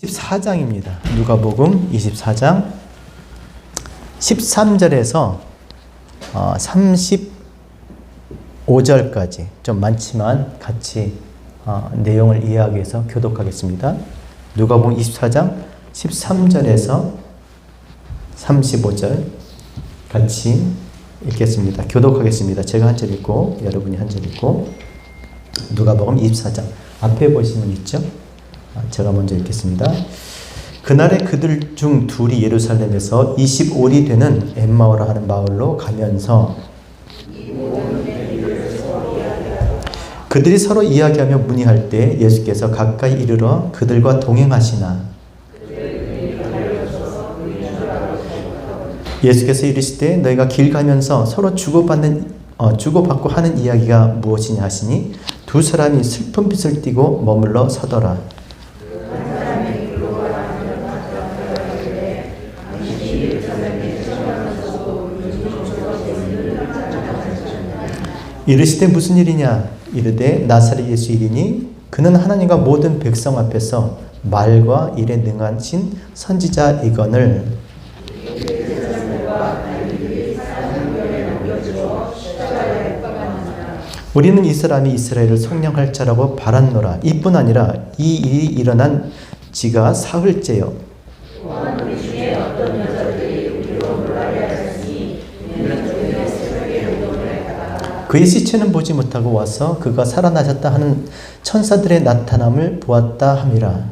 24장입니다. 누가복음 24장 13절에서 35절까지 좀 많지만 같이 내용을 이해하기 위해서 교독하겠습니다. 누가복음 24장 13절에서 35절 같이 읽겠습니다. 교독하겠습니다. 제가 한 절 읽고 여러분이 한 절 읽고 누가복음 24장 앞에 보시면 있죠? 제가 먼저 읽겠습니다. 그날에 그들 중 둘이 예루살렘에서 25리 되는 엠마오라 하는 마을로 가면서 그들이 서로 이야기하며 문의할 때 예수께서 가까이 이르러 그들과 동행하시나 예수께서 이르시되 너희가 길 가면서 서로 주고받고 하는 이야기가 무엇이냐 하시니 두 사람이 슬픈 빛을 띠고 머물러 서더라. 이르시되 무슨 일이냐 이르되 나사렛 예수 일이니 그는 하나님과 모든 백성 앞에서 말과 일에 능하신 선지자이거늘 우리는 이 사람이 이스라엘을 속량할 자라고 바랐노라. 이뿐 아니라 이 일이 일어난 지가 사흘째요. 그의 시체는 보지 못하고 와서 그가 살아나셨다 하는 천사들의 나타남을 보았다 함이라.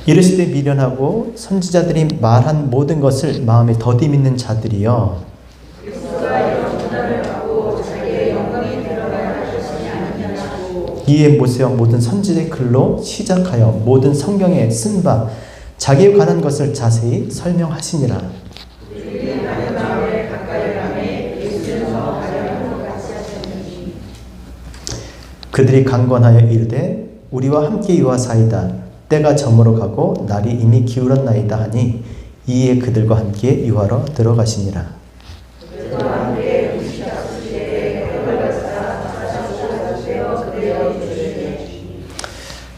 이르시되 미련하고 선지자들이 말한 모든 것을 마음에 더디 믿는 자들이여 이에 모세와 모든 선지자의 글로 시작하여 모든 성경에 쓴 바 자기에 관한 것을 자세히 설명하시니라. 그들이 강권하여 이르되 우리와 함께 유하사이다. 때가 저물어 가고 날이 이미 기울었나이다 하니 이에 그들과 함께 유하러 들어가시니라.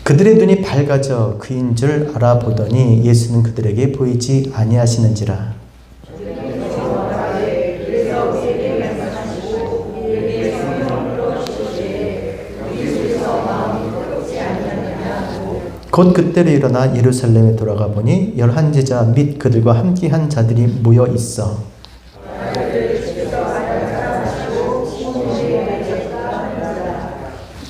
그들의 눈이 밝아져 그인 줄 알아보더니 예수는 그들에게 보이지 아니하시는지라. 곧 그때로 일어나 예루살렘에 돌아가 보니 11제자 및 그들과 함께한 자들이 모여 있어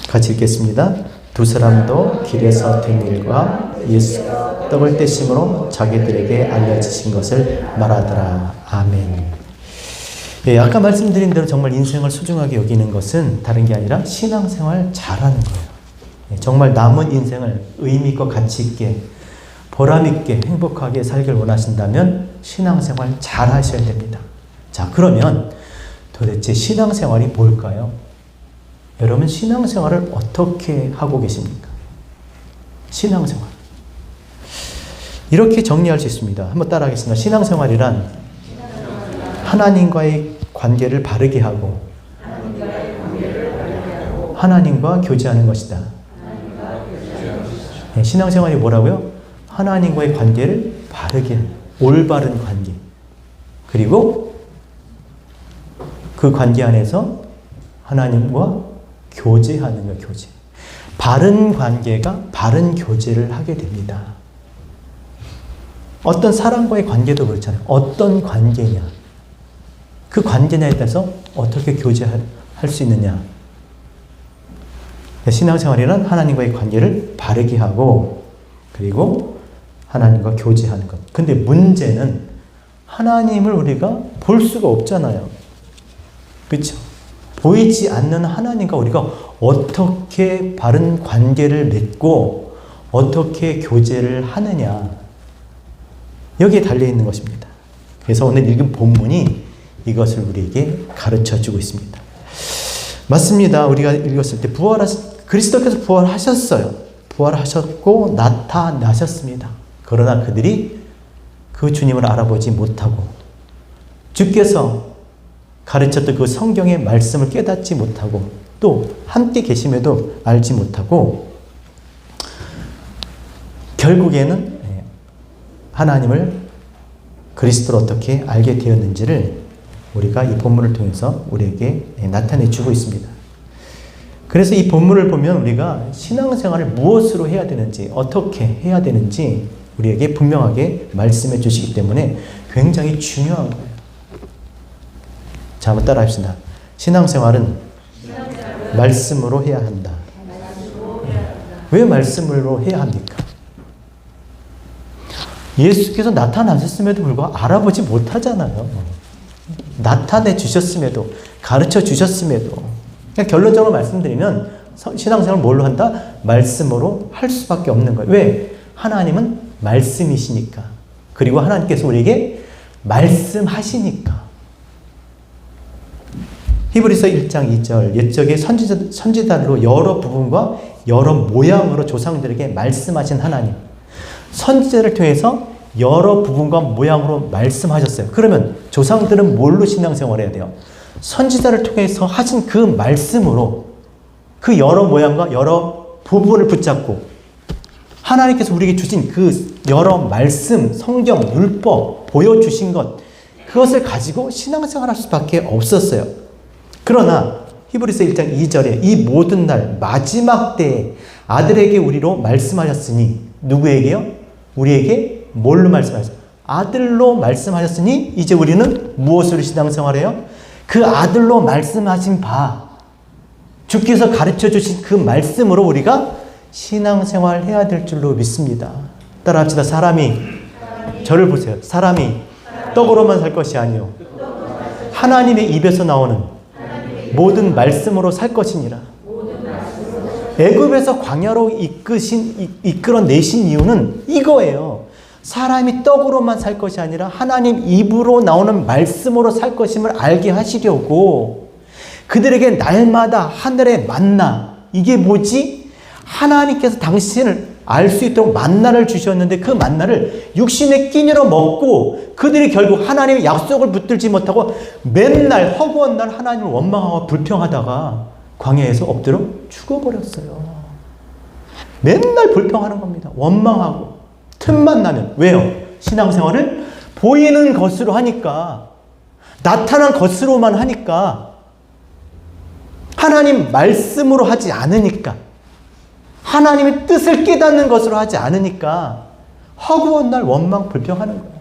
같이 읽겠습니다. 두 사람도 길에서 된 일과 예수 떡을 떼심으로 자기들에게 알려주신 것을 말하더라. 아멘. 예, 아까 말씀드린 대로 정말 인생을 소중하게 여기는 것은 다른 게 아니라 신앙생활 잘하는 거예요. 예, 정말 남은 인생을 의미있고 가치있게 보람있게 행복하게 살길 원하신다면 신앙생활 잘 하셔야 됩니다. 자, 그러면 도대체 신앙생활이 뭘까요? 여러분 신앙생활을 어떻게 하고 계십니까? 신앙생활 이렇게 정리할 수 있습니다. 한번 따라하겠습니다. 신앙생활이란 하나님과의 관계를 바르게 하고 하나님과 교제하는 것이다. 네, 신앙생활이 뭐라고요? 하나님과의 관계를 바르게 올바른 관계 그리고 그 관계 안에서 하나님과 교제하는 것, 교제. 바른 관계가 바른 교제를 하게 됩니다. 어떤 사람과의 관계도 그렇잖아요. 어떤 관계냐. 그 관계냐에 따라서 어떻게 교제할 수 있느냐. 신앙생활이란 하나님과의 관계를 바르게 하고 그리고 하나님과 교제하는 것. 근데 문제는 하나님을 우리가 볼 수가 없잖아요. 그렇죠? 보이지 않는 하나님과 우리가 어떻게 바른 관계를 맺고 어떻게 교제를 하느냐 여기에 달려있는 것입니다. 그래서 오늘 읽은 본문이 이것을 우리에게 가르쳐주고 있습니다. 맞습니다. 우리가 읽었을 때 그리스도께서 부활하셨어요. 부활하셨고 나타나셨습니다. 그러나 그들이 그 주님을 알아보지 못하고 주께서 가르쳤던 그 성경의 말씀을 깨닫지 못하고 또 함께 계심에도 알지 못하고 결국에는 하나님을 그리스도를 어떻게 알게 되었는지를 우리가 이 본문을 통해서 우리에게 나타내 주고 있습니다. 그래서 이 본문을 보면 우리가 신앙생활을 무엇으로 해야 되는지 어떻게 해야 되는지 우리에게 분명하게 말씀해 주시기 때문에 굉장히 중요한 거예요. 자, 한번 따라 합시다. 신앙생활은 말씀으로 해야 한다. 왜 말씀으로 해야 합니까? 예수께서 나타나셨음에도 불구하고 알아보지 못하잖아요. 나타내 주셨음에도, 가르쳐 주셨음에도. 그냥 결론적으로 말씀드리면 신앙생활을 뭘로 한다? 말씀으로 할 수밖에 없는 거예요. 왜? 하나님은 말씀이시니까. 그리고 하나님께서 우리에게 말씀하시니까. 히브리서 1장 2절 옛적의 선지자들로 여러 부분과 여러 모양으로 조상들에게 말씀하신 하나님. 선지자를 통해서 여러 부분과 모양으로 말씀하셨어요. 그러면 조상들은 뭘로 신앙생활을 해야 돼요? 선지자를 통해서 하신 그 말씀으로 그 여러 모양과 여러 부분을 붙잡고 하나님께서 우리에게 주신 그 여러 말씀, 성경, 율법, 보여주신 것 그것을 가지고 신앙생활할 수밖에 없었어요. 그러나 히브리서 1장 2절에 이 모든 날 마지막 때에 아들에게 우리로 말씀하셨으니 누구에게요? 우리에게 뭘로 말씀하셨어요? 아들로 말씀하셨으니 이제 우리는 무엇으로 신앙생활해요? 그 아들로 말씀하신 바 주께서 가르쳐 주신 그 말씀으로 우리가 신앙생활 해야 될 줄로 믿습니다. 따라합시다. 사람이 저를 보세요. 사람이 떡으로만 살 것이 아니요 하나님의 입에서 나오는 모든 말씀으로 살 것이니라. 애굽에서 광야로 이끌어내신 이유는 이거예요. 사람이 떡으로만 살 것이 아니라 하나님 입으로 나오는 말씀으로 살 것임을 알게 하시려고 그들에게 날마다 하늘의 만나 이게 뭐지? 하나님께서 당신을 알 수 있도록 만나를 주셨는데 그 만나를 육신의 끼니로 먹고 그들이 결국 하나님의 약속을 붙들지 못하고 맨날 허구한 날 하나님을 원망하고 불평하다가 광야에서 엎드려 죽어버렸어요. 맨날 불평하는 겁니다. 원망하고 틈만 나면. 왜요? 신앙생활을 보이는 것으로 하니까 나타난 것으로만 하니까 하나님 말씀으로 하지 않으니까 하나님의 뜻을 깨닫는 것으로 하지 않으니까 허구한 날 원망 불평하는 거예요.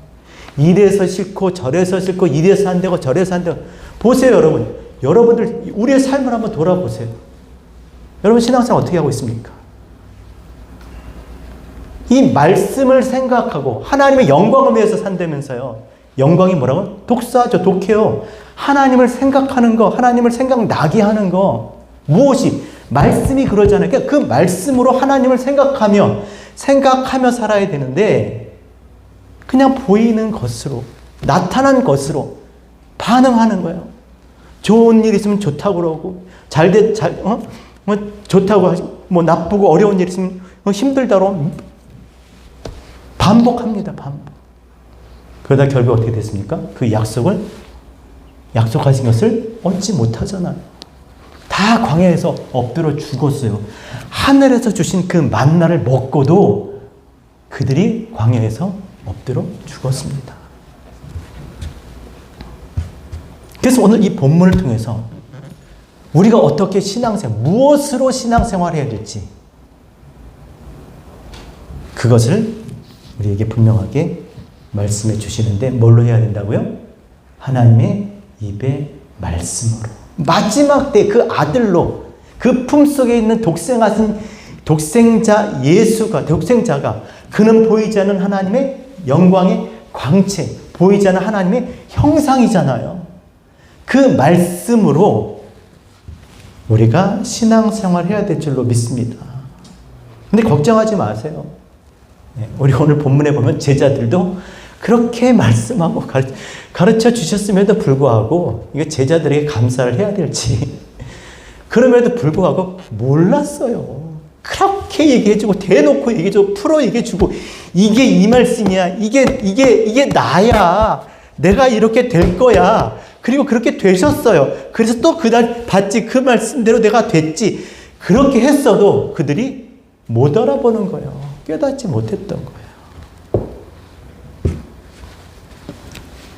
이래서 싫고 저래서 싫고 이래서 안 되고 저래서 안 되고. 보세요 여러분. 여러분들 우리의 삶을 한번 돌아보세요. 여러분 신앙생활 어떻게 하고 있습니까? 이 말씀을 생각하고 하나님의 영광을 위해서 산다면서요. 영광이 뭐라고? 독사죠. 독해요. 하나님을 생각하는 거, 하나님을 생각나게 하는 거. 무엇이? 말씀이 그러잖아요. 그러니까 그 말씀으로 하나님을 생각하며 살아야 되는데 그냥 보이는 것으로 나타난 것으로 반응하는 거예요. 좋은 일 있으면 좋다고 그러고 좋다고 하시고 나쁘고 어려운 일 있으면 힘들다고 반복합니다. 그러다 결국 어떻게 됐습니까? 그 약속하신 것을 얻지 못하잖아요. 다 광야에서 엎드려 죽었어요. 하늘에서 주신 그 만나를 먹고도 그들이 광야에서 엎드려 죽었습니다. 그래서 오늘 이 본문을 통해서 우리가 어떻게 무엇으로 신앙생활을 해야 될지 그것을 우리에게 분명하게 말씀해 주시는데 뭘로 해야 된다고요? 하나님의 입의 말씀으로. 마지막 때 그 아들로 그 품속에 있는 독생자가 그는 보이지 않는 하나님의 영광의 광채, 보이지 않는 하나님의 형상이잖아요. 그 말씀으로 우리가 신앙생활 해야 될 줄로 믿습니다. 근데 걱정하지 마세요. 우리 오늘 본문에 보면 제자들도 그렇게 말씀하고 가르쳐 주셨음에도 불구하고 이거 제자들에게 감사를 해야 될지 그럼에도 불구하고 몰랐어요. 그렇게 얘기해주고 대놓고 얘기해주고 풀어 얘기해주고 이게 이 말씀이야. 이게 나야. 내가 이렇게 될 거야. 그리고 그렇게 되셨어요. 그래서 또 그날 봤지. 그 말씀대로 내가 됐지. 그렇게 했어도 그들이 못 알아보는 거예요. 깨닫지 못했던 거예요.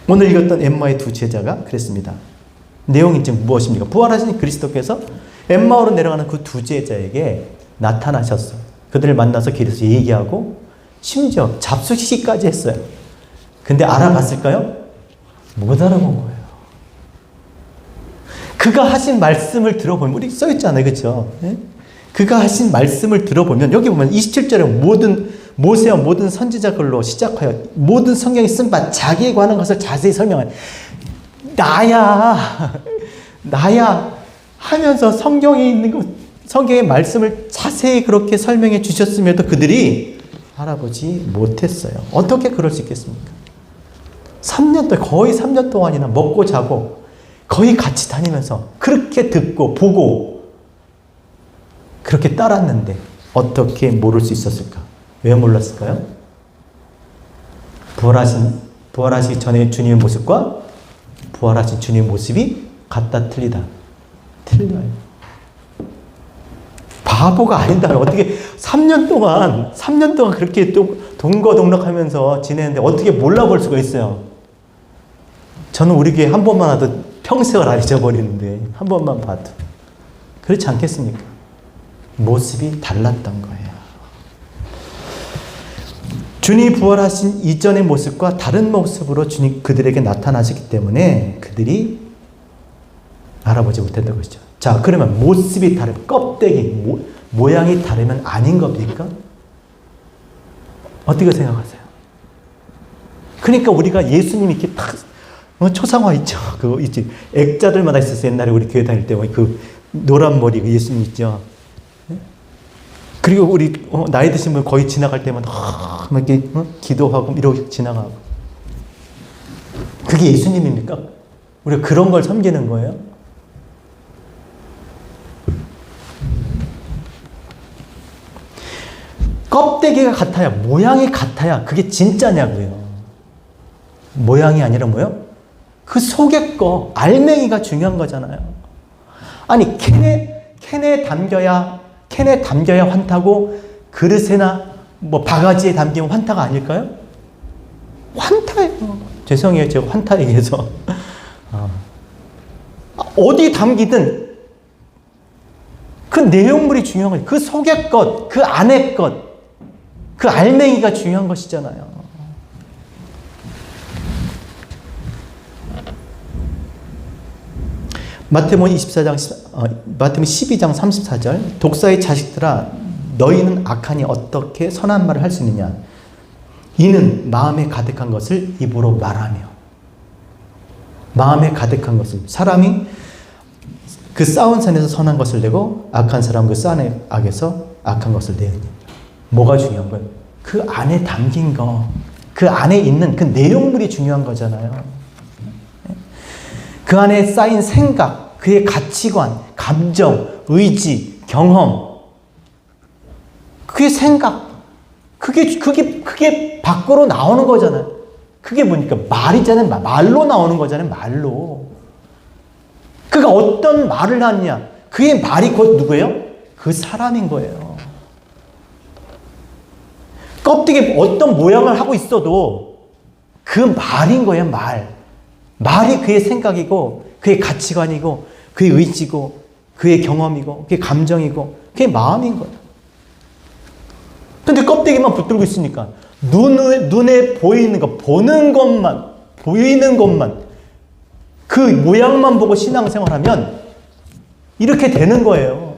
오늘 읽었던 엠마의 두 제자가 그랬습니다. 내용이 지금 무엇입니까? 부활하신 그리스도께서 엠마오로 내려가는 그 두 제자에게 나타나셨어요. 그들을 만나서 길에서 얘기하고 심지어 잡수시기까지 했어요. 근데 알아봤을까요? 못 알아본 거예요. 그가 하신 말씀을 들어보면, 우리 써있잖아요. 그렇죠? 네? 그가 하신 말씀을 들어보면, 여기 보면 27절에 모든 모세와 모든 선지자 글로 시작하여 모든 성경이 쓴 바 자기에 관한 것을 자세히 설명하여 나야 하면서 성경에 있는 것, 성경의 말씀을 자세히 그렇게 설명해 주셨음에도 그들이 알아보지 못했어요. 어떻게 그럴 수 있겠습니까? 3년 동안, 거의 3년 동안이나 먹고 자고 거의 같이 다니면서 그렇게 듣고 보고 그렇게 따랐는데 어떻게 모를 수 있었을까? 왜 몰랐을까요? 부활하시기 전에 주님의 모습과 부활하신 주님의 모습이 같다 틀리다. 틀려요. 바보가 아닌다면 어떻게 3년 동안 그렇게 동거동락하면서 지내는데 어떻게 몰라볼 수가 있어요? 저는 우리 교회 한 번만 와도 평생을 안 잊어버리는데 한 번만 봐도 그렇지 않겠습니까? 모습이 달랐던 거예요. 주님이 부활하신 이전의 모습과 다른 모습으로 주님 그들에게 나타나셨기 때문에 그들이 알아보지 못했던 것이죠. 자, 그러면 모습이 다르면 껍데기, 모양이 다르면 아닌 겁니까? 어떻게 생각하세요? 그러니까 우리가 예수님이 이렇게 딱 초상화 있죠. 그거 있지. 액자들마다 있었어요. 옛날에 우리 교회 다닐 때 그 노란 머리 그 예수님 있죠. 그리고 우리 나이 드신 분 거의 지나갈 때마다 막 이렇게 기도하고 이러고 지나가고. 그게 예수님입니까? 우리가 그런 걸 섬기는 거예요? 껍데기가 같아야, 모양이 같아야 그게 진짜냐고요. 모양이 아니라 뭐요? 그 속에 거, 알맹이가 중요한 거잖아요. 아니, 캔에 담겨야 환타고, 그릇에나 뭐 바가지에 담기면 환타가 아닐까요? 환타예요. 죄송해요. 제가 환타 얘기해서. 어디 담기든 그 내용물이 중요한 거예요. 그 속의 것, 그 안의 것, 그 알맹이가 중요한 것이잖아요. 마태복음 12장 34절 독사의 자식들아 너희는 악하니 어떻게 선한 말을 할 수 있느냐 이는 마음에 가득한 것을 입으로 말하며 마음에 가득한 것을 사람이 그 쌓은 산에서 선한 것을 내고 악한 사람은 그 쌓은 악에서 악한 것을 내느니 뭐가 중요한 거예요? 그 안에 담긴 거, 그 안에 있는 그 내용물이 중요한 거잖아요. 그 안에 쌓인 생각, 그의 가치관, 감정, 의지, 경험, 그의 생각, 그게 밖으로 나오는 거잖아요. 그게 뭐니까 말이잖아요. 말로 나오는 거잖아요. 말로. 그가 어떤 말을 하느냐, 그의 말이 곧 누구예요? 그 사람인 거예요. 껍데기 어떤 모양을 하고 있어도 그 말인 거예요. 말이 그의 생각이고 그의 가치관이고 그의 의지고 그의 경험이고 그의 감정이고 그의 마음인 거예요. 근데 껍데기만 붙들고 있으니까 눈에 보이는 것, 보이는 것만 그 모양만 보고 신앙생활하면 이렇게 되는 거예요.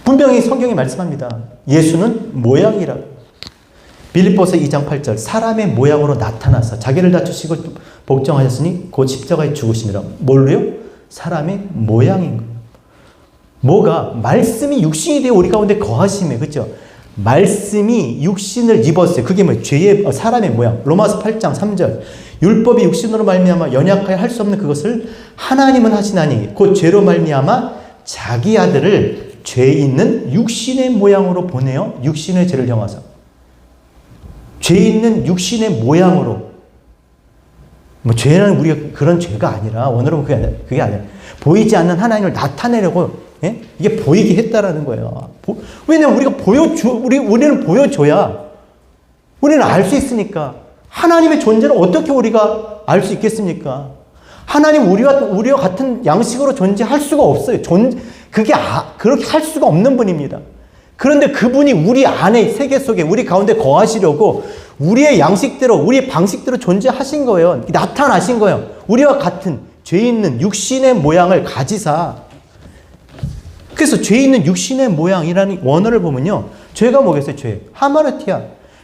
분명히 성경이 말씀합니다. 예수는 모양이라고. 빌립보서 2장 8절 사람의 모양으로 나타나서 자기를 낮추시고 복종하셨으니 곧 십자가에 죽으시니라. 뭘로요? 사람의 모양인 거예요. 뭐가? 말씀이 육신이 되어 우리 가운데 거하심에, 그렇죠? 말씀이 육신을 입었어요. 그게 뭐예요? 죄의 사람의 모양. 로마서 8장 3절 율법이 육신으로 말미암아 연약하여 할 수 없는 그것을 하나님은 하시나니 곧 죄로 말미암아 자기 아들을 죄 있는 육신의 모양으로 보내어 육신의 죄를 형하사. 죄 있는 육신의 모양으로, 뭐 죄는 우리가 그런 죄가 아니라, 오늘은 그게 아니라 보이지 않는 하나님을 나타내려고, 예? 이게 보이게 했다라는 거예요. 왜냐면 우리는 보여줘야 우리는 알 수 있으니까. 하나님의 존재를 어떻게 우리가 알 수 있겠습니까? 하나님 우리와 같은 양식으로 존재할 수가 없어요. 그렇게 할 수가 없는 분입니다. 그런데 그분이 우리 안에, 세계 속에, 우리 가운데 거하시려고 우리의 양식대로, 우리의 방식대로 존재하신 거예요. 나타나신 거예요. 우리와 같은 죄 있는 육신의 모양을 가지사. 그래서 죄 있는 육신의 모양이라는 원어를 보면요. 죄가 뭐겠어요? 죄. 하마르티아.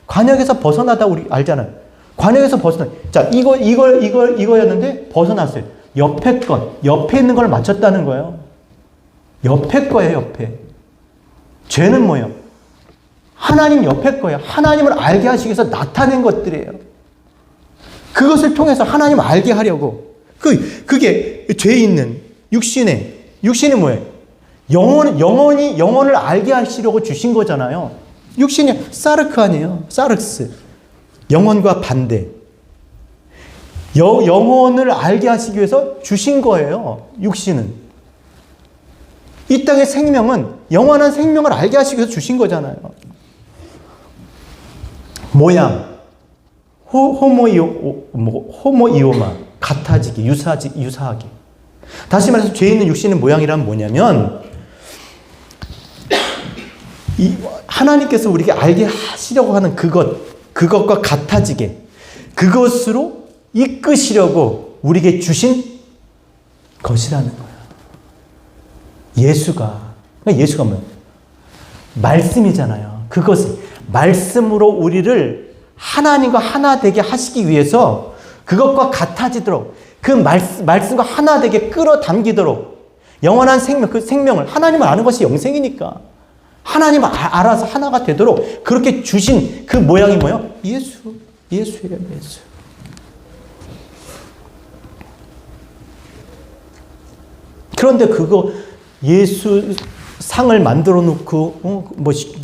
관역에서 벗어나다 우리 알잖아요. 관역에서 벗어나. 자, 이거였는데 벗어났어요. 옆에 있는 걸 맞췄다는 거예요. 옆에 거예요, 옆에. 죄는 뭐예요? 하나님 옆에 거예요. 하나님을 알게 하시기 위해서 나타낸 것들이에요. 그것을 통해서 하나님을 알게 하려고. 그게 죄 있는 육신이 뭐예요? 영혼을 알게 하시려고 주신 거잖아요. 육신이 사르크 아니에요. 사르스. 영혼과 반대. 영혼을 알게 하시기 위해서 주신 거예요. 육신은. 이 땅의 생명은 영원한 생명을 알게 하시기 위해서 주신 거잖아요. 모양. 호모이오마. 같아지기, 유사하게. 다시 말해서 죄 있는 육신의 모양이란 뭐냐면, 하나님께서 우리에게 알게 하시려고 하는 그것과 같아지게, 그것으로 이끄시려고 우리에게 주신 것이라는 거예요. 예수가 뭐예요? 말씀이잖아요. 그것을 말씀으로 우리를 하나님과 하나 되게 하시기 위해서 그것과 같아지도록, 그 말씀과 하나 되게 끌어당기도록, 영원한 생명, 그 생명을, 하나님을 아는 것이 영생이니까 하나님을 알아서 하나가 되도록 그렇게 주신 그 모양이 뭐예요? 예수예요, 예수. 그런데 예수 상을 만들어 놓고,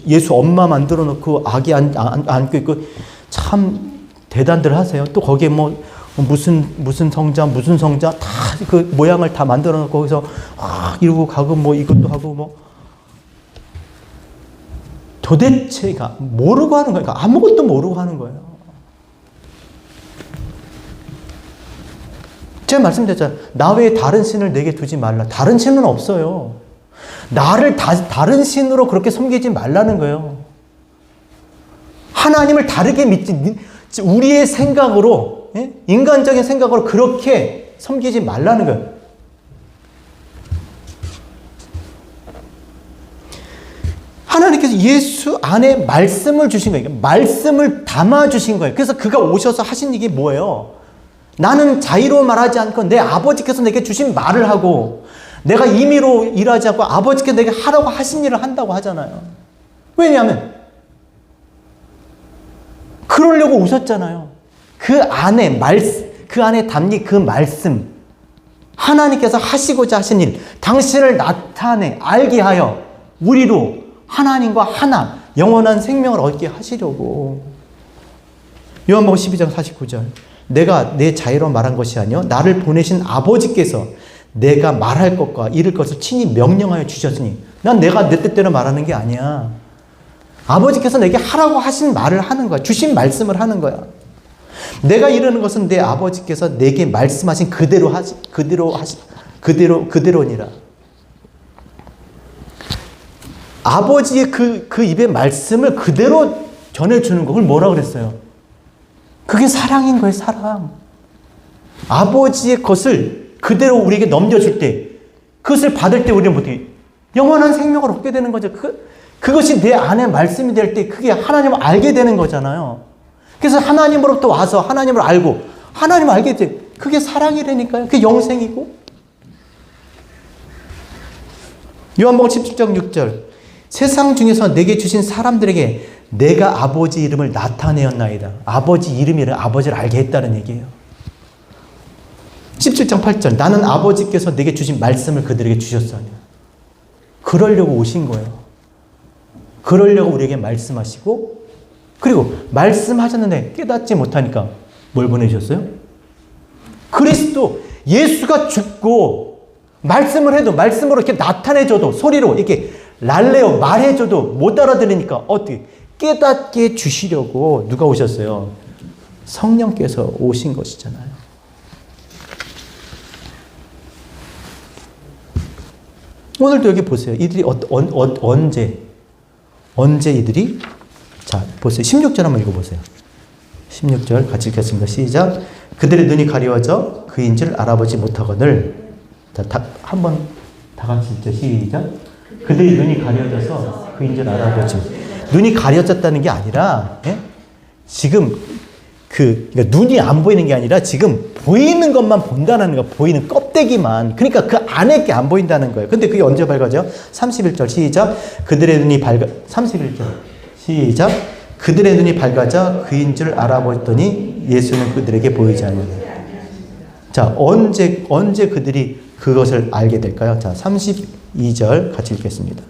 예수 엄마 만들어 놓고, 아기 안고 있고, 참 대단들 하세요. 또 거기에 무슨 성자, 다 그 모양을 다 만들어 놓고, 거기서, 이러고 가고, 이것도 하고, 도대체가 모르고 하는 거예요. 아무것도 모르고 하는 거예요. 제가 말씀드렸잖아요. 나 외에 다른 신을 내게 두지 말라. 다른 신은 없어요. 나를 다른 신으로 그렇게 섬기지 말라는 거예요. 하나님을 다르게 믿지, 우리의 생각으로, 인간적인 생각으로 그렇게 섬기지 말라는 거예요. 하나님께서 예수 안에 말씀을 주신 거예요. 말씀을 담아주신 거예요. 그래서 그가 오셔서 하신 얘기 뭐예요? 나는 자의로 말하지 않고 내 아버지께서 내게 주신 말을 하고, 내가 임의로 일하지 않고 아버지께서 내게 하라고 하신 일을 한다고 하잖아요. 왜냐하면 그러려고 오셨잖아요. 그 안에 담긴 그 말씀, 하나님께서 하시고자 하신 일, 당신을 나타내 알게 하여 우리로 하나님과 하나, 영원한 생명을 얻게 하시려고. 요한복음 12장 49절. 내가 내 자유로 말한 것이 아니요 나를 보내신 아버지께서 내가 말할 것과 이를 것을 친히 명령하여 주셨으니, 난 내가 내 뜻대로 말하는 게 아니야. 아버지께서 내게 하라고 하신 말을 하는 거야. 주신 말씀을 하는 거야. 내가 이르는 것은 내 아버지께서 내게 말씀하신 그대로니라. 아버지의 그 입의 말씀을 그대로 전해주는 거, 그걸 뭐라 그랬어요? 그게 사랑인 거예요, 사랑. 아버지의 것을 그대로 우리에게 넘겨줄 때, 그것을 받을 때 우리는 어떻게? 영원한 생명을 얻게 되는 거죠. 그것이 내 안에 말씀이 될 때 그게 하나님을 알게 되는 거잖아요. 그래서 하나님으로부터 와서 하나님을 알고, 하나님을 알게 돼. 그게 사랑이라니까요. 그게 영생이고. 요한복음 17장 6절. 세상 중에서 내게 주신 사람들에게 내가 아버지 이름을 나타내었나이다. 아버지 이름이란 아버지를 알게 했다는 얘기예요. 17장 8절. 나는 아버지께서 내게 주신 말씀을 그들에게 주셨으니. 그러려고 오신 거예요. 그러려고 우리에게 말씀하시고 그리고 말씀하셨는데 깨닫지 못하니까 뭘 보내주셨어요? 그리스도, 예수가 죽고 말씀을 해도 말씀으로 이렇게 나타내줘도 소리로 이렇게 랄레오 말해줘도 못 알아들으니까 어떻게 깨닫게 해주시려고 누가 오셨어요? 성령께서 오신 것이잖아요. 오늘도 여기 보세요. 이들이 언제 이들이? 자, 보세요. 16절 한번 읽어보세요. 16절 같이 읽겠습니다. 시작. 그들의 눈이 가려워져 그인 줄 알아보지 못하거늘. 자, 한번 다 같이 읽죠. 시작. 그들의 눈이 가려져서 그인 줄 알아보지. 눈이 가려졌다는 게 아니라, 예? 지금 그러니까 눈이 안 보이는 게 아니라 지금 보이는 것만 본다는 거, 보이는 껍데기만. 그러니까 그 안에 게 안 보인다는 거예요. 근데 그게 언제 밝아져요? 31절 시작. 그들의 눈이 31절 시작. 그들의 눈이 밝아져 그인 줄 알아보더니 예수는 그들에게 보이지 않는다. 자, 언제 그들이 그것을 알게 될까요? 자, 32절 같이 읽겠습니다.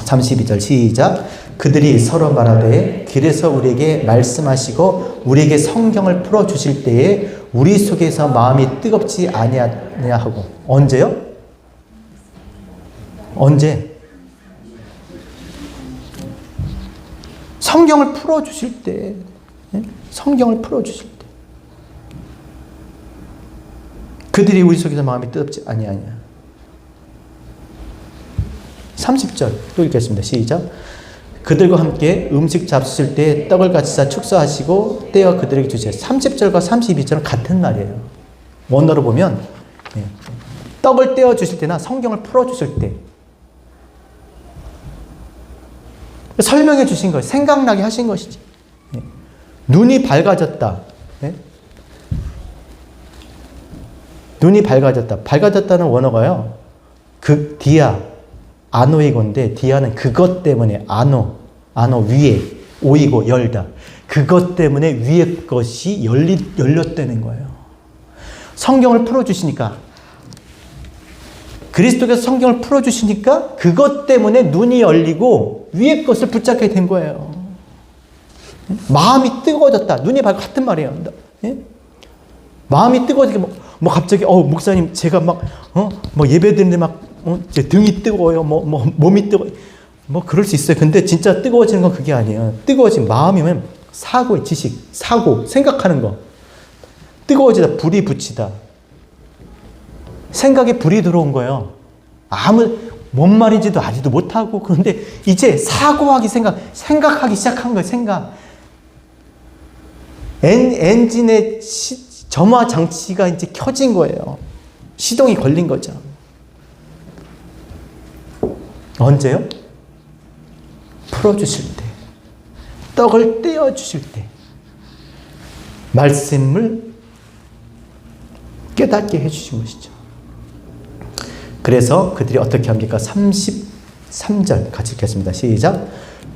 32절 시작. 그들이 서로 말하되 길에서 우리에게 말씀하시고 우리에게 성경을 풀어주실 때에 우리 속에서 마음이 뜨겁지 아니하냐 하고. 언제요? 언제? 성경을 풀어주실 때. 성경을 풀어주실 때. 그들이 우리 속에서 마음이 뜨겁지 아니하냐. 30절 또 읽겠습니다. 시작. 그들과 함께 음식 잡수실 때 떡을 같이 사 축사하시고 떼어 그들에게 주세요. 30절과 32절은 같은 말이에요. 원어로 보면 떡을 떼어 주실 때나 성경을 풀어 주실 때 설명해 주신 거예요. 생각나게 하신 것이지. 눈이 밝아졌다. 눈이 밝아졌다. 밝아졌다는 원어가요. 디아 아노이건데 디아는 그것 때문에 아노 위에 오이고 열다. 그것 때문에 위에 것이 열렸다는 거예요. 성경을 풀어주시니까 그리스도께서 성경을 풀어주시니까 그것 때문에 눈이 열리고 위에 것을 붙잡게 된 거예요. 마음이 뜨거워졌다. 눈이 밝고 같은 말이에요. 마음이 뜨거워지게 뭐 갑자기 목사님 제가 막 예배 드리는데 막 제 등이 뜨거워요. 몸이 뜨거워. 그럴 수 있어요. 근데 진짜 뜨거워지는 건 그게 아니에요. 뜨거워진 마음이면 사고의 지식, 사고, 생각하는 거. 뜨거워지다, 불이 붙이다. 생각에 불이 들어온 거예요. 뭔 말인지도 알지도 못하고, 그런데 이제 사고하기 생각하기 시작한 거예요, 생각. 엔진의 점화 장치가 이제 켜진 거예요. 시동이 걸린 거죠. 언제요? 풀어주실 때. 떡을 떼어주실 때. 말씀을 깨닫게 해주신 것이죠. 그래서 그들이 어떻게 합니까? 33절 같이 읽겠습니다. 시작.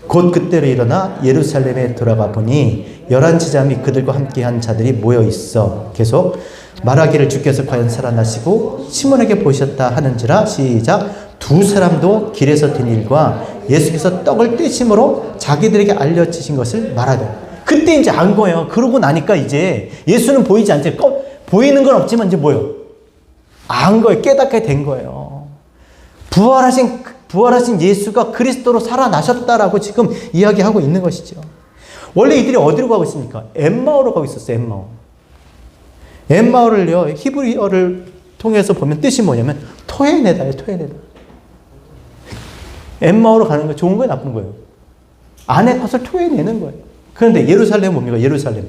곧 그때로 일어나 예루살렘에 돌아가 보니 11제자 및 그들과 함께한 자들이 모여 있어 계속 말하기를 주께서 과연 살아나시고 시몬에게 보이셨다 하는지라. 시작. 두 사람도 길에서 된 일과 예수께서 떡을 떼심으로 자기들에게 알려주신 것을 말하더라. 그때 이제 안 거예요. 그러고 나니까 이제 예수는 보이지 않지. 보이는 건 없지만 이제 뭐요? 안 거예요. 깨닫게 된 거예요. 부활하신 예수가 그리스도로 살아나셨다라고 지금 이야기하고 있는 것이죠. 원래 이들이 어디로 가고 있습니까? 엠마오로 가고 있었어요. 엠마오를요, 히브리어를 통해서 보면 뜻이 뭐냐면 토해내다예요. 토해내다. 엠마오로 가는 거 좋은 거예요, 나쁜 거예요? 안의 것을 토해내는 거예요. 그런데 예루살렘은 뭡니까? 예루살렘.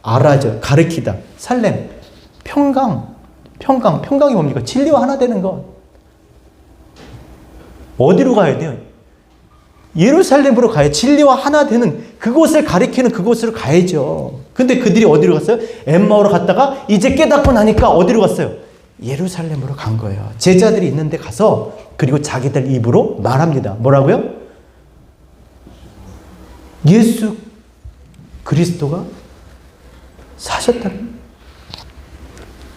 아라죠. 가르키다. 살렘. 평강이 뭡니까? 진리와 하나 되는 것. 어디로 가야 돼요? 예루살렘으로 가야 진리와 하나 되는 그곳을 가리키는 그곳으로 가야죠. 근데 그들이 어디로 갔어요? 엠마오로 갔다가 이제 깨닫고 나니까 어디로 갔어요? 예루살렘으로 간 거예요. 제자들이 있는데 가서 그리고 자기들 입으로 말합니다. 뭐라고요? 예수 그리스도가 사셨다는,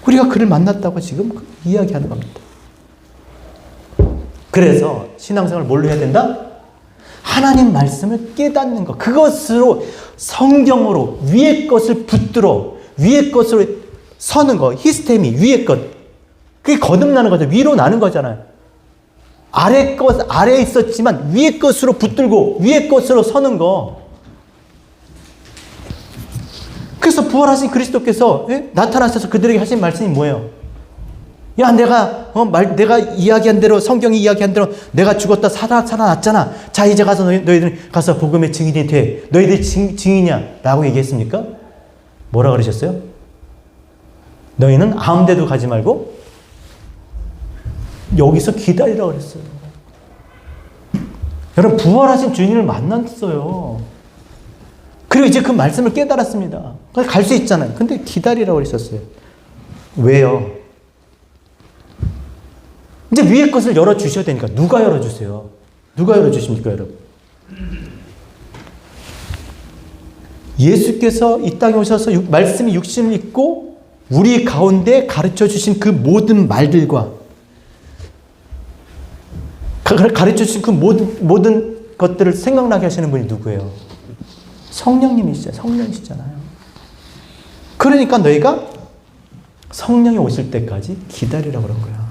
우리가 그를 만났다고 지금 이야기하는 겁니다. 그래서 신앙생활을 뭘로 해야 된다? 하나님 말씀을 깨닫는 것. 그것으로 성경으로 위의 것을 붙들어 위의 것으로 서는 거. 히스테미, 위의 것. 그게 거듭나는 거죠. 위로 나는 거잖아요. 아래에 있었지만 위의 것으로 붙들고 위의 것으로 서는 거. 그래서 부활하신 그리스도께서 나타나셔서 그들에게 하신 말씀이 뭐예요? 야, 내가 이야기한 대로, 성경이 이야기한 대로 내가 죽었다 살아났잖아. 자, 이제 가서 너희들 가서 복음의 증인이 돼. 너희들 증인이야. 라고 얘기했습니까? 뭐라 그러셨어요? 너희는 아무 데도 가지 말고 여기서 기다리라고 그랬어요. 여러분, 부활하신 주님을 만났어요. 그리고 이제 그 말씀을 깨달았습니다. 갈 수 있잖아요. 근데 기다리라고 그랬었어요. 왜요? 이제 위의 것을 열어주셔야 되니까. 누가 열어주세요? 누가 열어주십니까, 여러분? 예수께서 이 땅에 오셔서 말씀이 육신을 입고 우리 가운데 가르쳐 주신 그 모든 말들과 가르쳐 주신 그 모든 것들을 생각나게 하시는 분이 누구예요? 성령님이시죠. 성령이시잖아요. 그러니까 너희가 성령이 오실 때까지 기다리라고 그런 거야.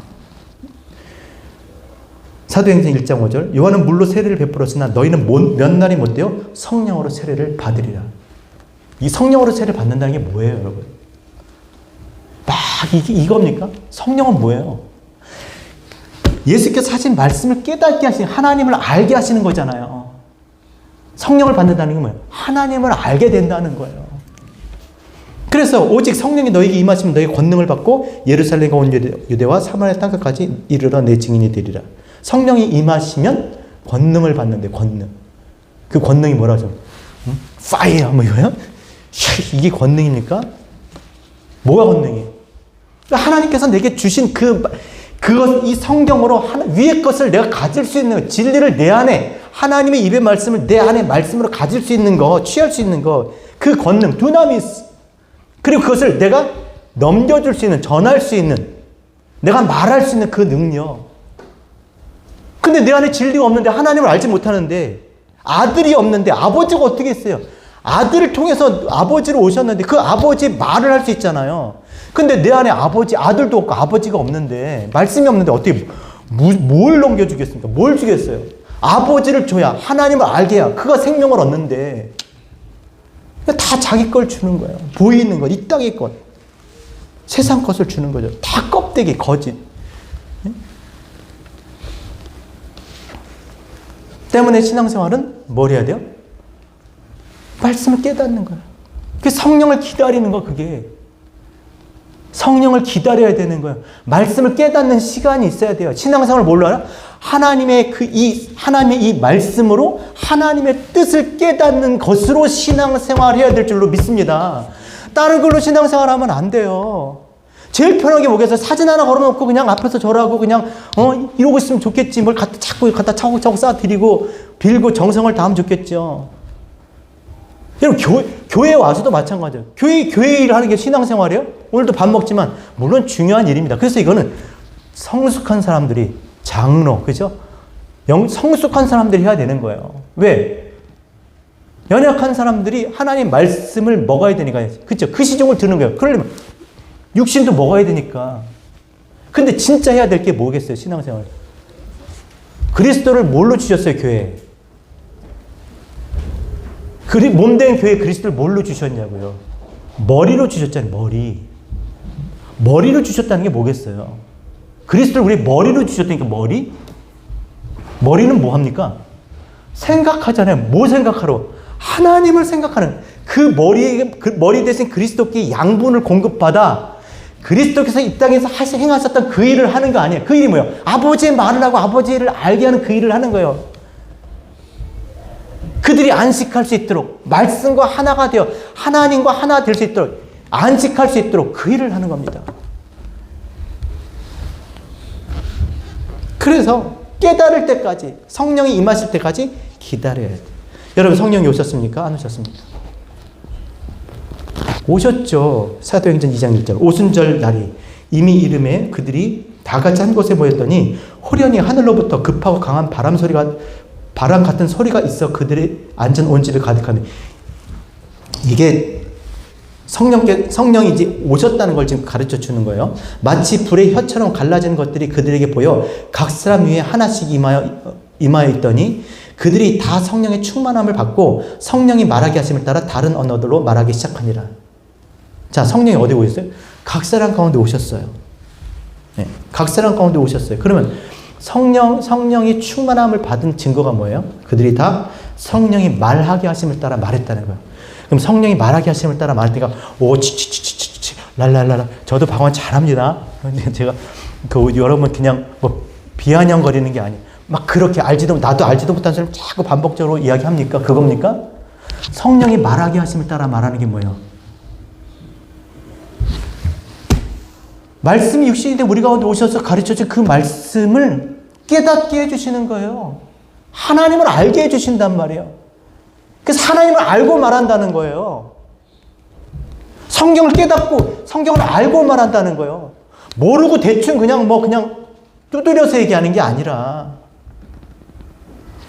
사도행전 1장 5절 요한은 물로 세례를 베풀었으나 너희는 몇 날이 못 되어 성령으로 세례를 받으리라. 이 성령으로 세례를 받는다는 게 뭐예요, 여러분? 막 이겁니까? 성령은 뭐예요? 예수께서 하신 말씀을 깨닫게 하시는, 하나님을 알게 하시는 거잖아요. 성령을 받는다는 게 뭐예요? 하나님을 알게 된다는 거예요. 그래서 오직 성령이 너에게 임하시면 너희 권능을 받고 예루살렘과 온 유대와 사마리아 땅끝까지 이르러 내 증인이 되리라. 성령이 임하시면 권능을 받는데, 권능. 그 권능이 뭐라죠? 파이어, 뭐 이거요? 이게 권능입니까? 뭐가 권능이에요? 하나님께서 내게 주신 이 성경으로 위의 것을 내가 가질 수 있는, 진리를 내 안에, 하나님의 입의 말씀을 내 안에 말씀으로 가질 수 있는 거, 취할 수 있는 거, 그 권능, 두나미스. 그리고 그것을 내가 넘겨줄 수 있는, 전할 수 있는, 내가 말할 수 있는 그 능력. 근데 내 안에 진리가 없는데, 하나님을 알지 못하는데, 아들이 없는데 아버지가 어떻게 했어요? 아들을 통해서 아버지로 오셨는데 그 아버지 말을 할 수 있잖아요. 근데 내 안에 아들도 없고 아버지가 없는데, 말씀이 없는데 어떻게 뭘 넘겨주겠습니까? 뭘 주겠어요? 아버지를 줘야, 하나님을 알게 해야 그가 생명을 얻는데 다 자기 걸 주는 거예요. 보이는 것, 이 땅의 것, 세상 것을 주는 거죠. 다 껍데기, 거짓. 때문에 신앙생활은 뭘 해야 돼요? 말씀을 깨닫는 거예요. 그 성령을 기다리는 거, 그게. 성령을 기다려야 되는 거예요. 말씀을 깨닫는 시간이 있어야 돼요. 신앙생활을 뭘로 알아? 하나님의 이 말씀으로 하나님의 뜻을 깨닫는 것으로 신앙생활을 해야 될 줄로 믿습니다. 다른 걸로 신앙생활하면 안 돼요. 제일 편하게 뭐겠어요? 사진 하나 걸어놓고 그냥 앞에서 절하고 그냥 이러고 있으면 좋겠지. 뭘 자꾸 갖다 차곡차곡 쌓아드리고 빌고 정성을 다하면 좋겠죠. 여러분, 교회에 와서도 마찬가지예요. 교회 일을 하는 게 신앙생활이에요? 오늘도 밥 먹지만 물론 중요한 일입니다. 그래서 이거는 성숙한 사람들이, 장로, 그죠? 성숙한 사람들이 해야 되는 거예요. 왜? 연약한 사람들이 하나님 말씀을 먹어야 되니까, 그죠? 그 시종을 드는 거예요. 그러려면 육신도 먹어야 되니까. 근데 진짜 해야 될 게 뭐겠어요, 신앙생활? 그리스도를 뭘로 주셨어요, 교회에? 몸된 교회 그리스도를 뭘로 주셨냐고요? 머리로 주셨잖아요, 머리로 주셨다는 게 뭐겠어요? 그리스도를 우리 머리로 주셨다니까, 머리는 뭐 합니까? 생각하잖아요. 뭐 생각하러? 하나님을 생각하는, 그 머리 대신 그리스도께 양분을 공급받아 그리스도께서 이 땅에서 행하셨던 그 일을 하는 거 아니에요. 그 일이 뭐예요? 아버지의 말을 하고 아버지를 알게 하는 그 일을 하는 거예요. 그들이 안식할 수 있도록, 말씀과 하나가 되어 하나님과 하나 될 수 있도록, 안식할 수 있도록 그 일을 하는 겁니다. 그래서 깨달을 때까지, 성령이 임하실 때까지 기다려야 돼요. 여러분, 성령이 오셨습니까? 안 오셨습니까? 오셨죠. 사도행전 2장 1절. 오순절 날이 이미 이름에 그들이 다 같이 한 곳에 모였더니 호련히 하늘로부터 급하고 강한 바람 소리가 바람 같은 소리가 있어 그들의 앉은 온 집에 가득하니. 이게 성령이 이제 오셨다는 걸 지금 가르쳐 주는 거예요. 마치 불의 혀처럼 갈라진 것들이 그들에게 보여 각 사람 위에 하나씩 임하여 있더니 그들이 다 성령의 충만함을 받고 성령이 말하게 하심을 따라 다른 언어들로 말하기 시작하니라. 자, 성령이 어디 오셨어요? 각 사람 가운데 오셨어요. 네, 각 사람 가운데 오셨어요. 그러면 성령이 충만함을 받은 증거가 뭐예요? 그들이 다 성령이 말하게 하심을 따라 말했다는 거예요. 그럼 성령이 말하게 하심을 따라 말할 때가 치치치치치 랄랄랄라. 저도 방언 잘합니다. 제가 여러분 그냥 뭐 비아냥거리는 게 아니에요. 막 그렇게 나도 알지도 못한 사람 자꾸 반복적으로 이야기합니까? 그겁니까? 성령이 말하게 하심을 따라 말하는 게 뭐예요? 말씀이 육신이 돼 우리 가운데 오셔서 가르쳐준 그 말씀을 깨닫게 해주시는 거예요. 하나님을 알게 해주신단 말이에요. 그래서 하나님을 알고 말한다는 거예요. 성경을 깨닫고 성경을 알고 말한다는 거예요. 모르고 대충 그냥 두드려서 얘기하는 게 아니라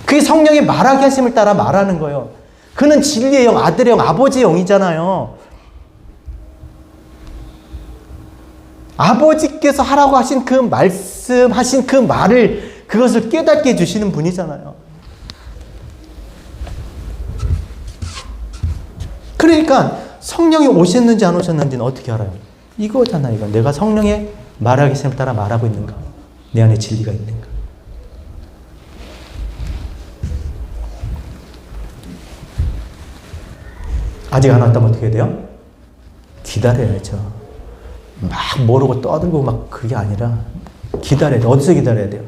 그게 성령의 말하게 하심을 따라 말하는 거예요. 그는 진리의 영, 아들의 영, 아버지의 영이잖아요. 아버지께서 하라고 하신 그 말씀하신 그 말을 그것을 깨닫게 해주시는 분이잖아요. 그러니까 성령이 오셨는지 안 오셨는지는 어떻게 알아요? 이거잖아요. 이거. 내가 성령의 말하기 셈 따라 말하고 있는가? 내 안에 진리가 있는가? 아직 안 왔다면 어떻게 돼요? 기다려야죠. 막 모르고 떠들고 막 그게 아니라 기다려야 돼요. 어디서 기다려야 돼요?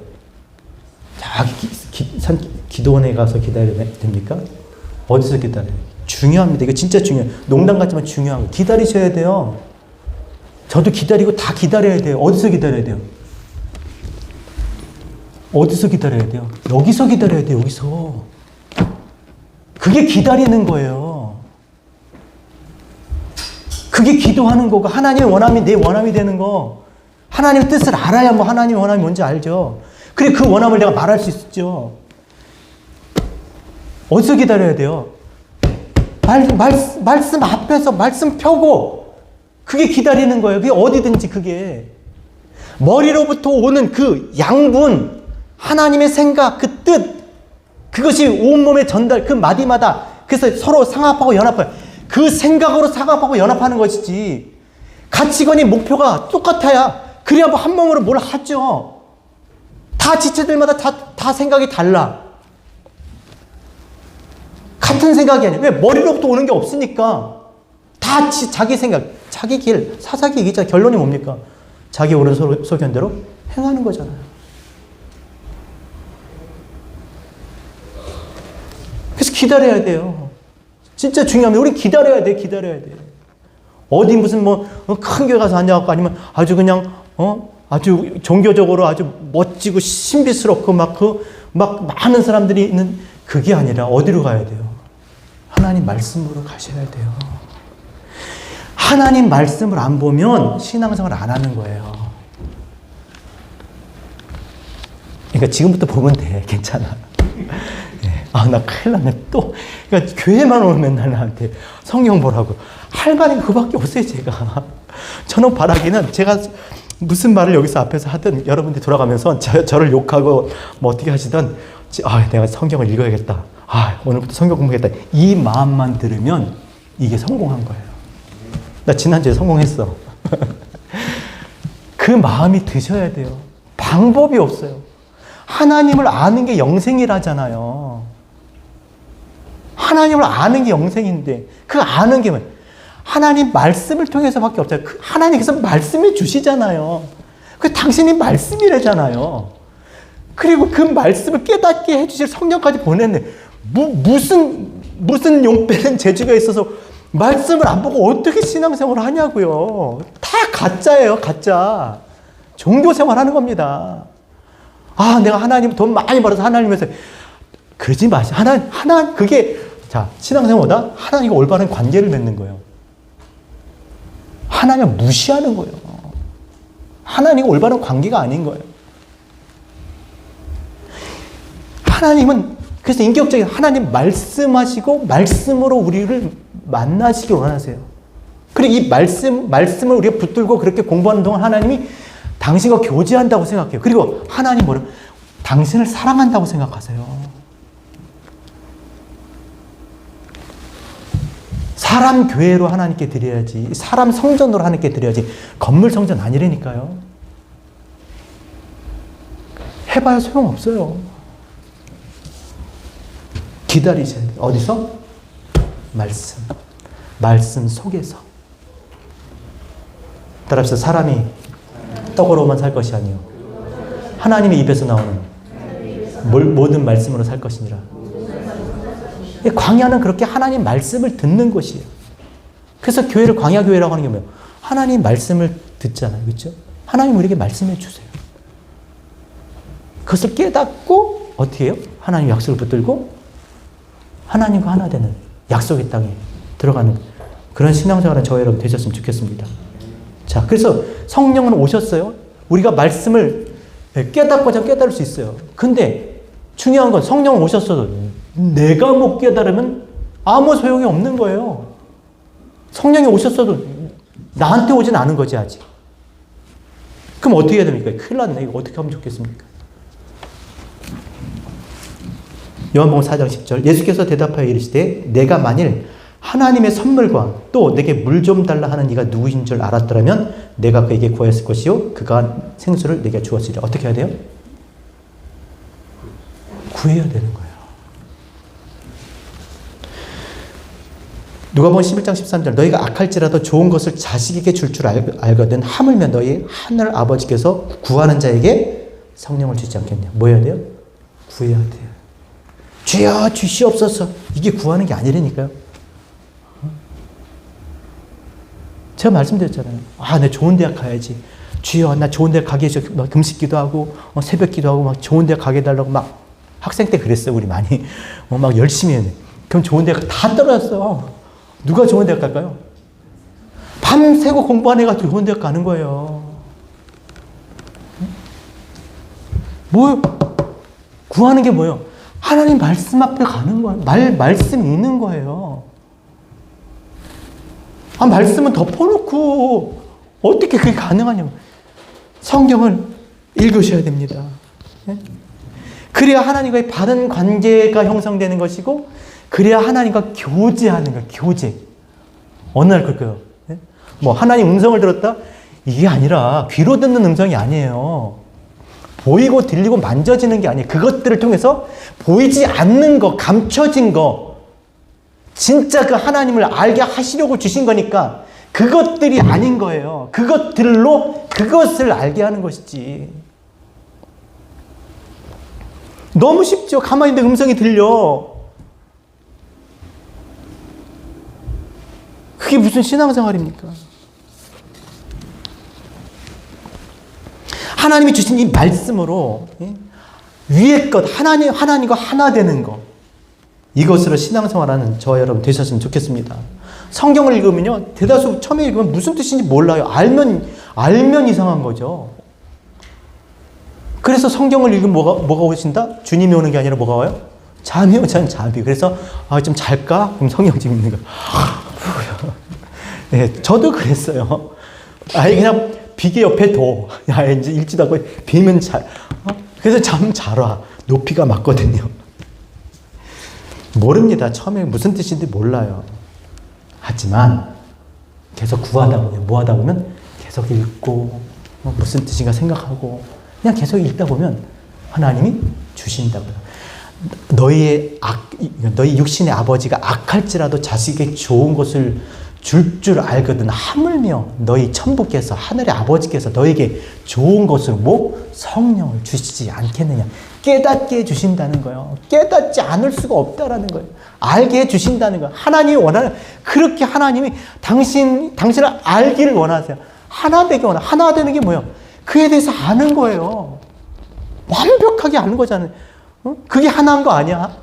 기도원에 가서 기다려야 됩니까? 어디서 기다려야 돼요? 중요합니다. 이거 진짜 중요해요. 농담 같지만 중요한 거. 기다리셔야 돼요. 저도 기다리고 다 기다려야 돼요. 어디서 기다려야 돼요? 어디서 기다려야 돼요? 여기서 기다려야 돼요. 여기서. 그게 기다리는 거예요. 그게 기도하는 거고 하나님의 원함이 내 원함이 되는 거. 하나님의 뜻을 알아야 뭐 하나님의 원함이 뭔지 알죠. 그래 그 원함을 내가 말할 수 있죠. 어디서 기다려야 돼요? 말씀 앞에서 말씀 펴고 그게 기다리는 거예요. 그게 어디든지 그게. 머리로부터 오는 그 양분, 하나님의 생각, 그 뜻, 그것이 온몸에 전달, 그 마디마다 그래서 서로 상합하고 연합해요. 그 생각으로 상합하고 연합하는 것이지. 가치관이 목표가 똑같아야 그래야 뭐 한 몸으로 뭘 하죠. 다 지체들마다 다 생각이 달라. 같은 생각이 아니에요. 왜? 머리로부터 오는 게 없으니까. 다 자기 생각, 자기 길, 사사기 얘기잖아. 결론이 뭡니까? 자기 옳은 소견대로 행하는 거잖아요. 그래서 기다려야 돼요. 진짜 중요합니다. 우리 기다려야 돼, 기다려야 돼. 어디 무슨 큰 교회 가서 앉아갖고 아니면 아주 그냥, 아주 종교적으로 아주 멋지고 신비스럽고 막 많은 사람들이 있는 그게 아니라 어디로 가야 돼요? 하나님 말씀으로 가셔야 돼요. 하나님 말씀을 안 보면 신앙생활 안 하는 거예요. 그러니까 지금부터 보면 돼. 괜찮아. 나 큰일 났네. 또. 그러니까 교회만 오면 맨날 나한테 성경 보라고. 할 말이 그밖에 없어요, 제가. 저는 바라기는 제가 무슨 말을 여기서 앞에서 하든 여러분들이 돌아가면서 저를 욕하고 뭐 어떻게 하시든 내가 성경을 읽어야겠다. 오늘부터 성경 공부하겠다. 이 마음만 들으면 이게 성공한 거예요. 나 지난주에 성공했어. 그 마음이 드셔야 돼요. 방법이 없어요. 하나님을 아는 게 영생이라잖아요. 하나님을 아는 게 영생인데 그 아는 게 뭐예요? 하나님 말씀을 통해서밖에 없잖아요. 하나님께서 말씀해 주시잖아요. 그 당신이 말씀이래잖아요. 그리고 그 말씀을 깨닫게 해주실 성령까지 보냈네. 무슨 용 빼는 재주가 있어서 말씀을 안 보고 어떻게 신앙생활을 하냐고요. 다 가짜예요, 가짜. 종교생활 하는 겁니다. 내가 하나님 돈 많이 벌어서 하나님에서 그러지 마세요. 그게 신앙생활보다 하나님과 올바른 관계를 맺는 거예요. 하나님을 무시하는 거예요. 하나님과 올바른 관계가 아닌 거예요. 하나님은 그래서 인격적인 하나님 말씀하시고 말씀으로 우리를 만나시길 원하세요. 그리고 이 말씀을 우리가 붙들고 그렇게 공부하는 동안 하나님이 당신과 교제한다고 생각해요. 그리고 하나님 뭐래? 당신을 사랑한다고 생각하세요. 사람 교회로 하나님께 드려야지. 사람 성전으로 하나님께 드려야지. 건물 성전 아니라니까요. 해봐야 소용없어요. 기다리셔야 돼요. 어디서? 말씀. 말씀 속에서. 따라서 사람이 떡으로만 살 것이 아니요 하나님의 입에서 나오는 모든 말씀으로 살 것이니라. 광야는 그렇게 하나님 말씀을 듣는 곳이에요. 그래서 교회를 광야교회라고 하는 게 뭐예요? 하나님 말씀을 듣잖아요. 그렇죠? 하나님 우리에게 말씀해 주세요. 그것을 깨닫고 어떻게 해요? 하나님 약속을 붙들고 하나님과 하나 되는 약속의 땅에 들어가는 그런 신앙생활은 저와 여러분 되셨으면 좋겠습니다. 자, 그래서 성령은 오셨어요. 우리가 말씀을 깨닫고자 깨달을 수 있어요. 근데 중요한 건 성령은 오셨어도 내가 못 깨달으면 아무 소용이 없는 거예요. 성령이 오셨어도 나한테 오진 않은 거지 아직. 그럼 어떻게 해야 됩니까? 큰일 났네. 이거 어떻게 하면 좋겠습니까? 요한복음 4장 10절 예수께서 대답하여 이르시되 내가 만일 하나님의 선물과 또 내게 물 좀 달라 하는 이가 누구인 줄 알았더라면 내가 그에게 구하였을 것이요 그가 생수를 내게 주었으리라. 어떻게 해야 돼요? 구해야 되는 거예요. 누가복음 11장 13절 너희가 악할지라도 좋은 것을 자식에게 줄 알거든 하물며 너희 하늘 아버지께서 구하는 자에게 성령을 주지 않겠냐. 뭐 해야 돼요? 구해야 돼요. 주여 주시옵소서. 이게 구하는 게 아니라니까요. 제가 말씀드렸잖아요. 아, 내 좋은 대학 가야지. 주여, 나 좋은 대학 가기 위해서 금식 기도하고 새벽 기도하고 막 좋은 대학 가게 해달라고 막 학생 때 그랬어요. 우리 많이 막 열심히 했네. 그럼 좋은 대학 다 떨어졌어. 누가 좋은 대학 갈까요? 밤새고 공부한 애가 좋은 대학 가는 거예요. 뭐요? 구하는 게 뭐예요? 하나님 말씀 앞에 가는 거예요. 말씀이 있는 거예요. 아, 말씀은 덮어놓고 어떻게 그게 가능하냐고. 성경을 읽으셔야 됩니다. 그래야 하나님과의 바른 관계가 형성되는 것이고 그래야 하나님과 교제하는 거예요. 교제. 어느 날 그럴까요? 뭐 하나님 음성을 들었다? 이게 아니라 귀로 듣는 음성이 아니에요. 보이고 들리고 만져지는 게 아니에요. 그것들을 통해서 보이지 않는 거, 감춰진 거, 진짜 그 하나님을 알게 하시려고 주신 거니까 그것들이 아닌 거예요. 그것들로 그것을 알게 하는 것이지. 너무 쉽죠. 가만히 있는데 음성이 들려. 그게 무슨 신앙생활입니까? 하나님이 주신 이 말씀으로 위의 것, 하나님과 하나 되는 것, 이것으로 신앙생활하는 저와 여러분 되셨으면 좋겠습니다. 성경을 읽으면요, 대다수 처음에 읽으면 무슨 뜻인지 몰라요. 알면 이상한 거죠. 그래서 성경을 읽으면 뭐가 오신다? 주님이 오는 게 아니라 뭐가 와요? 잠이 오잖아요, 잠이. 그래서 좀 잘까? 그럼 성경 좀 읽는 거. 네, 저도 그랬어요. 그냥 비계 옆에 둬. 이제 읽지도 않고 비면 그래서 잠 잘 와. 높이가 맞거든요. 모릅니다. 처음에 무슨 뜻인지 몰라요. 하지만 계속 구하다 보면, 뭐 하다 보면 계속 읽고 무슨 뜻인가 생각하고 그냥 계속 읽다 보면 하나님이 주신다고요. 너희 육신의 아버지가 악할지라도 자식에게 좋은 것을 줄 알거든 하물며 너희 천부께서 하늘의 아버지께서 너에게 좋은 것을 뭐 성령을 주시지 않겠느냐. 깨닫게 해주신다는 거예요. 깨닫지 않을 수가 없다라는 거예요. 알게 해주신다는 거예요. 하나님이 원하는, 그렇게 하나님이 당신을 알기를 원하세요. 하나 되게 원하. 하나 되는 게 뭐예요? 그에 대해서 아는 거예요. 완벽하게 아는 거잖아요. 그게 하나인 거 아니야?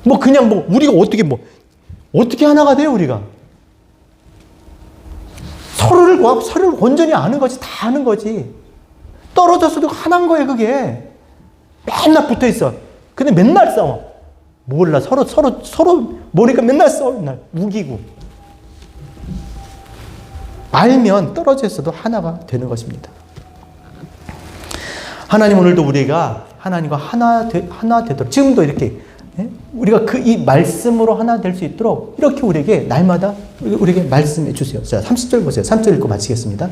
뭐 그냥 뭐 우리가 어떻게 하나가 돼요, 우리가? 서로를 온전히 아는 거지, 다 아는 거지. 떨어졌어도 하나인 거예요, 그게. 맨날 붙어 있어. 근데 맨날 싸워. 몰라. 서로 모르니까 맨날 싸워. 맨날 우기고. 알면 떨어져 있어도 하나가 되는 것입니다. 하나님 오늘도 우리가 하나님과 하나 되도록 지금도 이렇게 우리가 이 말씀으로 하나 될 수 있도록 이렇게 우리에게 날마다 우리에게 말씀해 주세요. 자, 30절 보세요. 3절 읽고 마치겠습니다.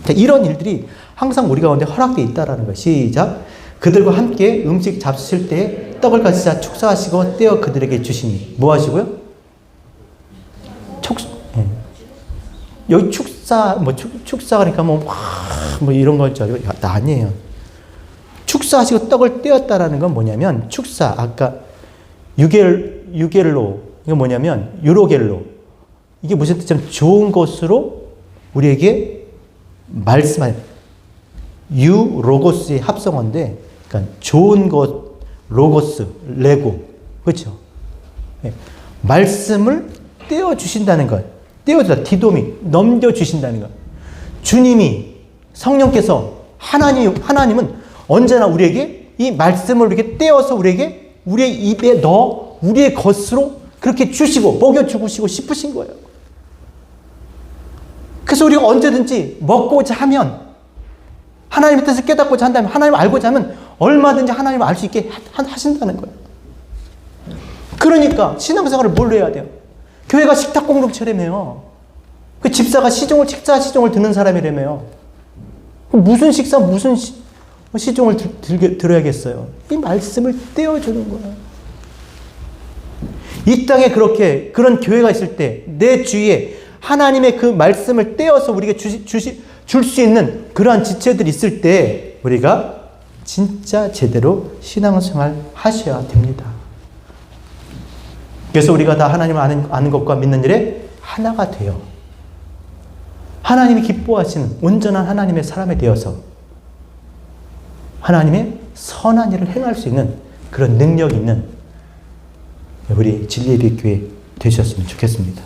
자, 이런 일들이 항상 우리 가운데 허락되어 있다라는 것. 시작. 그들과 함께 음식 잡수실 때 떡을 가지사 축사하시고 떼어 그들에게 주시니 뭐 하시고요? 여기 축사 그러니까 뭐 이런 걸 줄 알고 아니에요. 축사하시고 떡을 떼었다라는 건 뭐냐면 축사 아까 유겔로 이거 뭐냐면 유로겔로 이게 무슨 뜻이냐면 좋은 것으로 우리에게 말씀하는 로고스의 합성어인데 그러니까 좋은 것 로고스 레고 그렇죠? 네. 말씀을 떼어 주신다는 것 떼어주다 디도미 넘겨주신다는 것 주님이 성령께서 하나님은 언제나 우리에게 이 말씀을 이렇게 떼어서 우리에게 우리의 입에 넣어 우리의 것으로 그렇게 주시고 먹여주고 싶으신 거예요. 그래서 우리가 언제든지 먹고자 하면 하나님의 뜻을 깨닫고자 한다면 하나님을 알고자 하면 얼마든지 하나님을 알 수 있게 하신다는 거예요. 그러니까 신앙생활을 뭘로 해야 돼요? 교회가 식탁 공동체라며요. 그 집사가 식사 시종을 듣는 사람이라며요. 무슨 식사 무슨 시종을 들어야겠어요. 이 말씀을 떼어주는 거예요. 이 땅에 그런 교회가 있을 때 내 주위에 하나님의 그 말씀을 떼어서 우리에게 줄 수 있는 그러한 지체들이 있을 때 우리가 진짜 제대로 신앙생활 하셔야 됩니다. 그래서 우리가 다 하나님을 아는 것과 믿는 일에 하나가 돼요. 하나님이 기뻐하시는 온전한 하나님의 사람이 되어서 하나님의 선한 일을 행할 수 있는 그런 능력이 있는 우리 진리의 빛 교회 되셨으면 좋겠습니다.